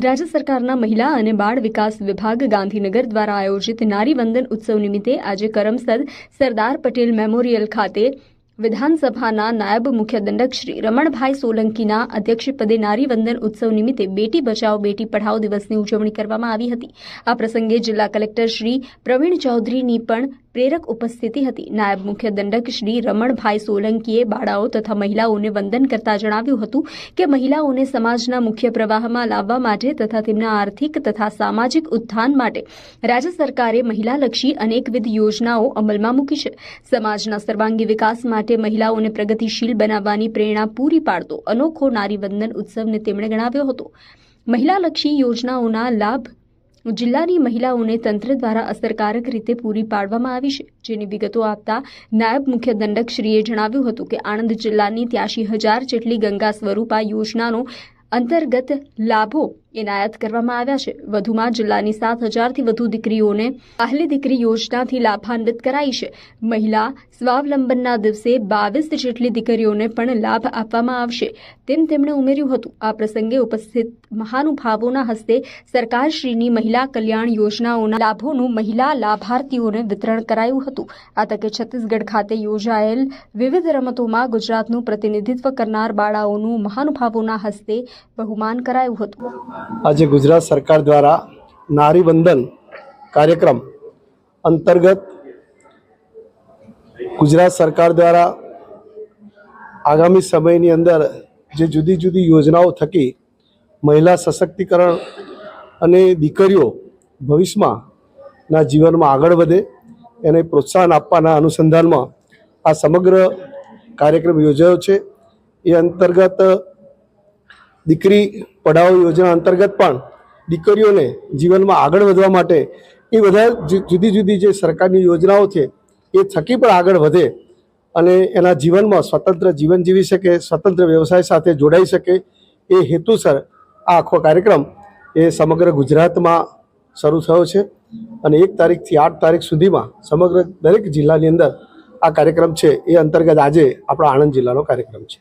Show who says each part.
Speaker 1: રાજ્ય સરકારના મહિલા અને બાળ વિકાસ વિભાગ ગાંધીનગર દ્વારા આયોજિત નારી વંદન ઉત્સવ નિમિત્તે આજે કરમસદ સરદાર પટેલ મેમોરિયલ ખાતે વિધાનસભાના નાયબ મુખ્ય દંડક શ્રી રમણભાઈ સોલંકીના અધ્યક્ષપદે નારી વંદન ઉત્સવ નિમિત્તે બેટી બચાવો બેટી પઢાઓ દિવસની ઉજવણી કરવામાં આવી હતી। આ પ્રસંગે જિલ્લા કલેક્ટર શ્રી પ્રવીણ ચૌધરીની પણ પ્રેરક ઉપસ્થિતિ હતી। નાયબ મુખ્ય દંડક શ્રી રમણભાઈ સોલંકીએ બાળાઓ તથા મહિલાઓને વંદન કરતા જણાવ્યું હતું કે મહિલાઓને સમાજના મુખ્ય પ્રવાહમાં લાવવા માટે તથા તેમના આર્થિક તથા સામાજિક ઉત્થાન માટે રાજ્ય સરકારે મહિલાલક્ષી અનેકવિધ યોજનાઓ અમલમાં મૂકી છે। સમાજના સર્વાંગી વિકાસ માટે મહિલાઓને પ્રગતિશીલ બનાવવાની પ્રેરણા પૂરી પાડતો અનોખો નારી વંદન ઉત્સવને તેમણે ગણાવ્યો હતો। મહિલાલક્ષી યોજનાઓના લાભ જિલ્લાની મહિલાઓને તંત્ર દ્વારા અસરકારક રીતે પૂરી પાડવામાં આવી છે, જેની વિગતો આપતા નાયબ મુખ્ય દંડક શ્રીએ જણાવ્યું હતું કે આણંદ જિલ્લાની 83,000 જેટલી ગંગા સ્વરૂપા યોજનાનો અંતર્ગત લાભો એનાયત કરવામાં આવ્યા છે। વધુમાં જિલ્લાની 7,000થી વધુ દીકરીઓને પહેલી દીકરી યોજનાથી લાભાન્વિત કરાઈ છે। મહિલા સ્વાવલંબનના દિવસે 22 જેટલી દીકરીઓને પણ લાભ આપવામાં આવશે તેમ તેમણે ઉમેર્યું હતું। આ પ્રસંગે ઉપસ્થિત મહાનુભાવોના હસ્તે સરકારશ્રીની મહિલા કલ્યાણ યોજનાઓના લાભોનું મહિલા લાભાર્થીઓને વિતરણ કરાયું હતું। આ તકે છત્તીસગઢ ખાતે યોજાયેલ વિવિધ રમતોમાં ગુજરાતનું પ્રતિનિધિત્વ કરનાર બાળાઓનું મહાનુભાવોના હસ્તે બહુમાન કરાયું હતું।
Speaker 2: आज गुजरात सरकार द्वारा नारी वंदन कार्यक्रम अंतर्गत गुजरात सरकार द्वारा आगामी समय अंदर जे जुदी जुदी योजनाओं थकी महिला सशक्तिकरण अने दीकरीओ भविष्य में जीवन में आगळ वधे एने प्रोत्साहन आपवाना अनुसंधान में आ समग्र कार्यक्रम योजायो छे। ए अंतर्गत दीकरी पढ़ाओ योजना अंतर्गत पण दीकरीओने जीवन में आगळ वधवा माटे ए बधा जुदी जुदी जे सरकारनी योजनाओ छे ए थकी पण आगळ वधे अने एना जीवन में स्वतंत्र जीवन जीवी शके, स्वतंत्र व्यवसाय साथे जोड़ाई शके ए हेतुसर आ आखो कार्यक्रम ए समग्र गुजरात में शरू थयो छे अने 1 तारीख थी 8 तारीख सुधी में समग्र दरेक जिल्लानी अंदर आ कार्यक्रम छे। ए अंतर्गत आजे आपणा आणंद जिल्लानो कार्यक्रम छे।